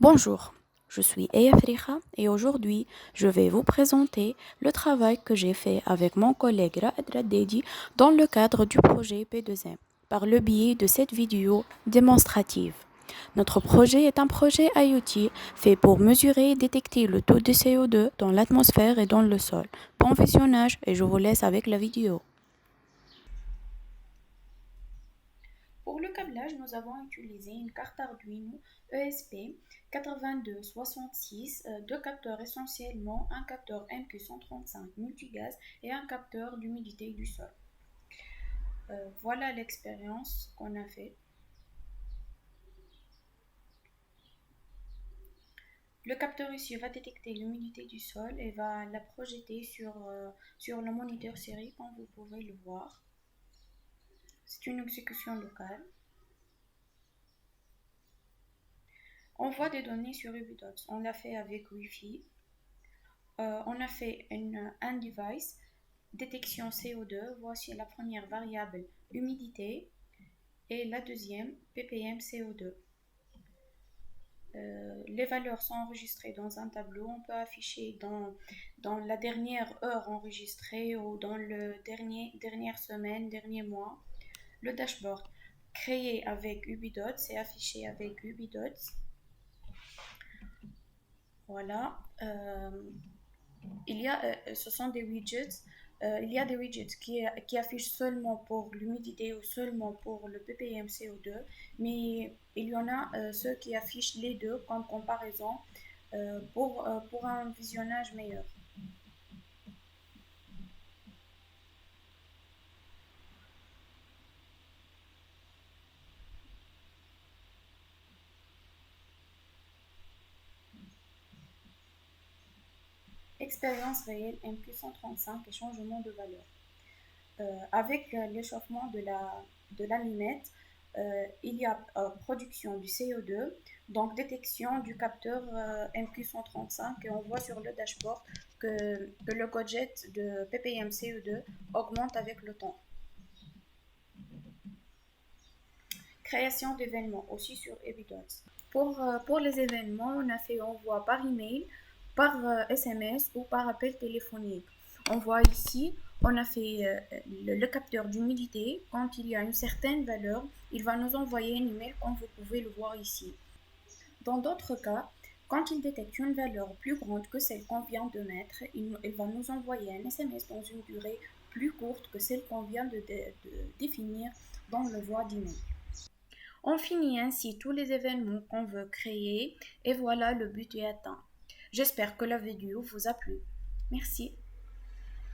Bonjour, je suis Eya Friha et aujourd'hui je vais vous présenter le travail que j'ai fait avec mon collègue Raed Raddedi dans le cadre du projet P2M par le biais de cette vidéo démonstrative. Notre projet est un projet IoT fait pour mesurer et détecter le taux de CO2 dans l'atmosphère et dans le sol. Bon visionnage et je vous laisse avec la vidéo. Pour le câblage, nous avons utilisé une carte Arduino ESP 8266, deux capteurs essentiellement, un capteur MQ135 multigaz et un capteur d'humidité du sol. Voilà l'expérience qu'on a fait. Le capteur ici va détecter l'humidité du sol et va la projeter sur le moniteur série comme vous pouvez le voir. C'est une exécution locale. On voit des données sur UbiDots. On l'a fait avec Wi-Fi. On a fait un device, détection CO2. Voici la première variable, humidité, et la deuxième, ppm CO2. Les valeurs sont enregistrées dans un tableau. On peut afficher dans la dernière heure enregistrée ou dans le dernière semaine, dernier mois. Le dashboard créé avec UbiDots et affiché avec UbiDots. Voilà. Ce sont des widgets. Il y a des widgets qui affichent seulement pour l'humidité ou seulement pour le ppm CO2, mais il y en a ceux qui affichent les deux comme comparaison pour un visionnage meilleur. Expérience réelle MQ135 et changement de valeur. Avec l'échauffement de l'allumette, il y a production du CO2, donc détection du capteur MQ135 et on voit sur le dashboard que le gadget de ppm CO2 augmente avec le temps. Création d'événements aussi sur Evidots. Pour les événements, on a fait envoi par email, par SMS ou par appel téléphonique. On voit ici, on a fait le capteur d'humidité. Quand il y a une certaine valeur, il va nous envoyer un email comme vous pouvez le voir ici. Dans d'autres cas, quand il détecte une valeur plus grande que celle qu'on vient de mettre, il va nous envoyer un SMS dans une durée plus courte que celle qu'on vient de définir dans le voie d'email. On finit ainsi tous les événements qu'on veut créer et voilà, le but est atteint. J'espère que la vidéo vous a plu. Merci.